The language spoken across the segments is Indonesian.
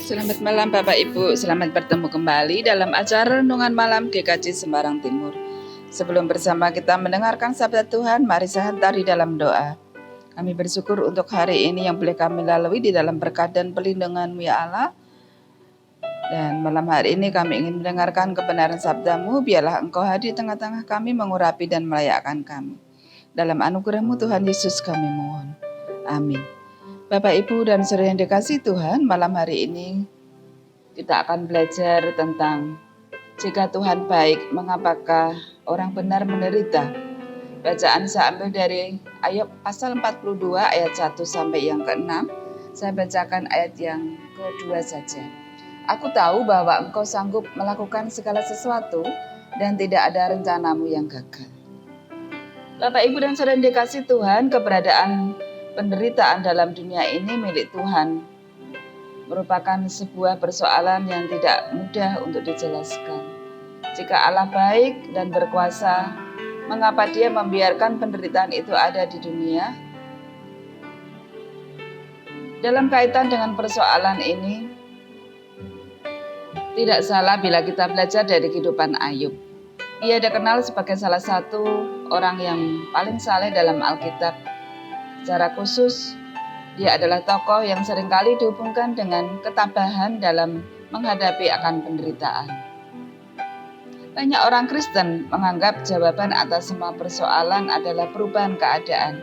Selamat malam Bapak Ibu, selamat bertemu kembali dalam acara Renungan Malam GKJ Semarang Timur. Sebelum bersama kita mendengarkan sabda Tuhan, mari sehari dalam doa. Kami bersyukur untuk hari ini yang boleh kami lalui di dalam berkat dan perlindungan-Mu ya Allah. Dan malam hari ini kami ingin mendengarkan kebenaran sabda-Mu, biarlah Engkau hadir di tengah-tengah kami, mengurapi dan melayakkan kami. Dalam anugerah-Mu Tuhan Yesus kami mohon. Amin. Bapak, Ibu, dan saudara yang dikasihi Tuhan, malam hari ini kita akan belajar tentang jika Tuhan baik, mengapakah orang benar menderita. Bacaan saya ambil dari Ayub pasal 42 ayat 1 sampai yang ke-6. Saya bacakan ayat yang kedua saja. Aku tahu bahwa Engkau sanggup melakukan segala sesuatu dan tidak ada rencanamu yang gagal. Bapak, Ibu, dan saudara yang dikasihi Tuhan, keberadaan penderitaan dalam dunia ini milik Tuhan merupakan sebuah persoalan yang tidak mudah untuk dijelaskan. Jika Allah baik dan berkuasa, mengapa Dia membiarkan penderitaan itu ada di dunia? Dalam kaitan dengan persoalan ini, tidak salah bila kita belajar dari kehidupan Ayub. Ia dikenal sebagai salah satu orang yang paling saleh dalam Alkitab. Secara khusus, dia adalah tokoh yang seringkali dihubungkan dengan ketabahan dalam menghadapi akan penderitaan. Banyak orang Kristen menganggap jawaban atas semua persoalan adalah perubahan keadaan,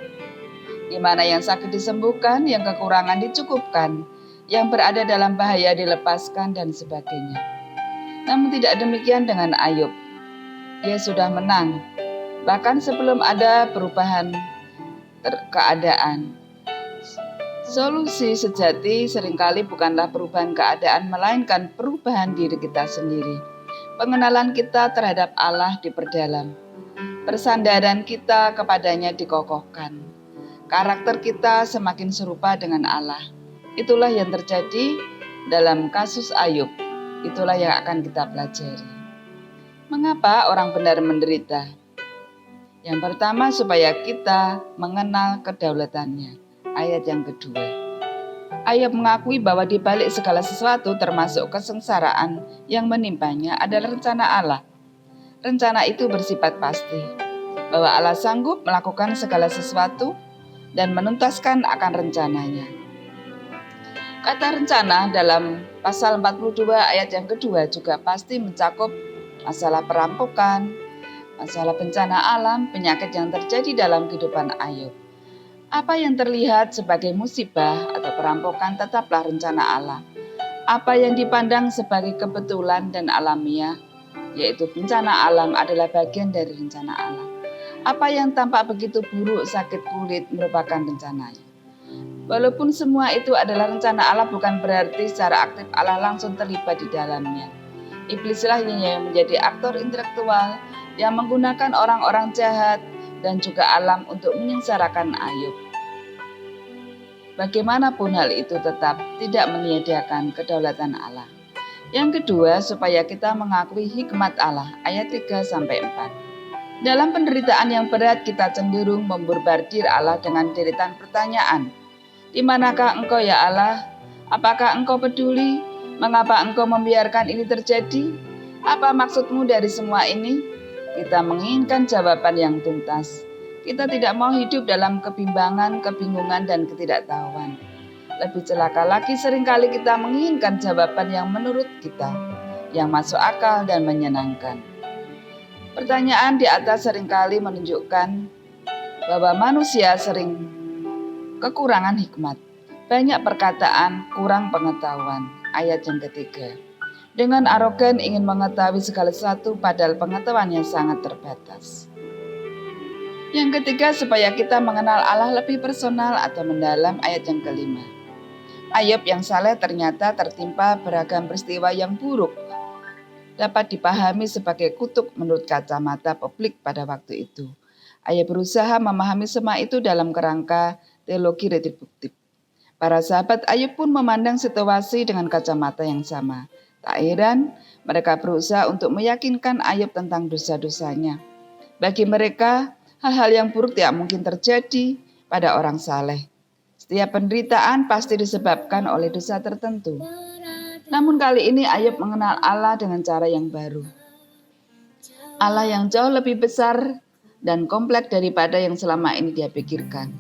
di mana yang sakit disembuhkan, yang kekurangan dicukupkan, yang berada dalam bahaya dilepaskan, dan sebagainya. Namun tidak demikian dengan Ayub. Dia sudah menang, bahkan sebelum ada perubahan keadaan. Solusi sejati seringkali bukanlah perubahan keadaan, melainkan perubahan diri kita sendiri. Pengenalan kita terhadap Allah diperdalam. Persandaran kita kepadanya dikokohkan. Karakter kita semakin serupa dengan Allah. Itulah yang terjadi dalam kasus Ayub. Itulah yang akan kita pelajari. Mengapa orang benar menderita? Yang pertama, supaya kita mengenal kedaulatannya. Ayat yang kedua. Ayub mengakui bahwa di balik segala sesuatu termasuk kesengsaraan yang menimpanya adalah rencana Allah. Rencana itu bersifat pasti, bahwa Allah sanggup melakukan segala sesuatu dan menuntaskan akan rencananya. Kata rencana dalam pasal 42 ayat yang kedua juga pasti mencakup masalah perampokan, masalah bencana alam, penyakit yang terjadi dalam kehidupan Ayub. Apa yang terlihat sebagai musibah atau perampokan tetaplah rencana Allah. Apa yang dipandang sebagai kebetulan dan alamiah, yaitu bencana alam, adalah bagian dari rencana Allah. Apa yang tampak begitu buruk, sakit kulit, merupakan rencananya. Walaupun semua itu adalah rencana Allah, bukan berarti secara aktif Allah langsung terlibat di dalamnya. Iblislah yang menjadi aktor intelektual yang menggunakan orang-orang jahat dan juga alam untuk menyengsarakan Ayub. Bagaimanapun hal itu tetap tidak meniadakan kedaulatan Allah. Yang kedua, supaya kita mengakui hikmat Allah. Ayat 3-4. Dalam penderitaan yang berat kita cenderung memborbardir Allah dengan deretan pertanyaan. Di manakah Engkau ya Allah? Apakah Engkau peduli? Mengapa Engkau membiarkan ini terjadi? Apa maksud-Mu dari semua ini? Kita menginginkan jawaban yang tuntas. Kita tidak mau hidup dalam kebimbangan, kebingungan, dan ketidaktahuan. Lebih celaka lagi, seringkali kita menginginkan jawaban yang menurut kita, yang masuk akal dan menyenangkan. Pertanyaan di atas seringkali menunjukkan bahwa manusia sering kekurangan hikmat. Banyak perkataan, kurang pengetahuan. Ayat yang ketiga. Dengan arogan ingin mengetahui segala sesuatu padahal pengetahuannya sangat terbatas. Yang ketiga, supaya kita mengenal Allah lebih personal atau mendalam. Ayat yang kelima. Ayub yang saleh ternyata tertimpa beragam peristiwa yang buruk. Dapat dipahami sebagai kutuk menurut kacamata publik pada waktu itu. Ayub berusaha memahami semua itu dalam kerangka teologi retributif. Para sahabat Ayub pun memandang situasi dengan kacamata yang sama. Tak heran, mereka berusaha untuk meyakinkan Ayub tentang dosa-dosanya. Bagi mereka, hal-hal yang buruk tidak mungkin terjadi pada orang saleh. Setiap penderitaan pasti disebabkan oleh dosa tertentu. Namun kali ini Ayub mengenal Allah dengan cara yang baru. Allah yang jauh lebih besar dan kompleks daripada yang selama ini dia pikirkan.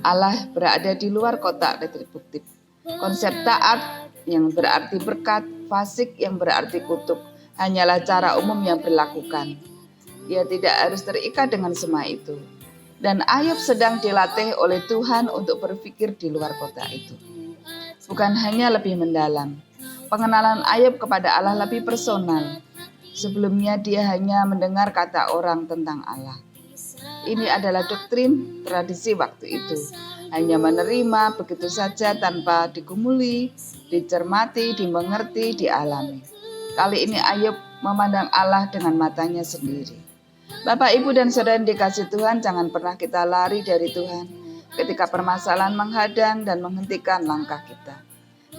Allah berada di luar kotak retributif. Konsep taat yang berarti berkat, fasik yang berarti kutuk, hanyalah cara umum yang berlakukan. Dia tidak harus terikat dengan semua itu. Dan Ayub sedang dilatih oleh Tuhan untuk berpikir di luar kotak itu. Bukan hanya lebih mendalam. Pengenalan Ayub kepada Allah lebih personal. Sebelumnya dia hanya mendengar kata orang tentang Allah. Ini adalah doktrin tradisi waktu itu. Hanya menerima begitu saja tanpa digumuli, dicermati, dimengerti, dialami. Kali ini Ayub memandang Allah dengan matanya sendiri. Bapak, Ibu, dan saudara yang dikasih Tuhan, jangan pernah kita lari dari Tuhan ketika permasalahan menghadang dan menghentikan langkah kita.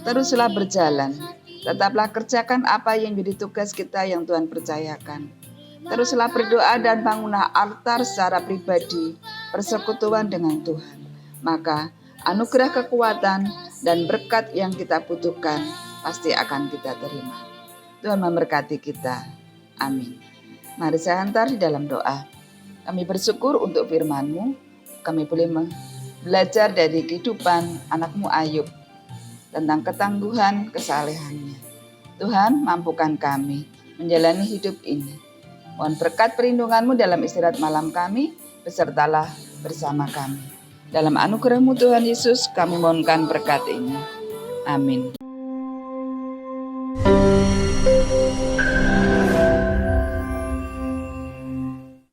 Teruslah berjalan. Tetaplah kerjakan apa yang menjadi tugas kita yang Tuhan percayakan. Teruslah berdoa dan bangunlah altar secara pribadi, persekutuan dengan Tuhan. Maka anugerah kekuatan dan berkat yang kita butuhkan pasti akan kita terima. Tuhan memberkati kita. Amin. Mari saya hantar di dalam doa. Kami bersyukur untuk firman-Mu. Kami boleh belajar dari kehidupan anak-Mu Ayub tentang ketangguhan kesalehannya. Tuhan, mampukan kami menjalani hidup ini. Mohon berkat perlindungan-Mu dalam istirahat malam kami, besertalah bersama kami. Dalam anugerah-Mu Tuhan Yesus, kami mohonkan berkat ini. Amin.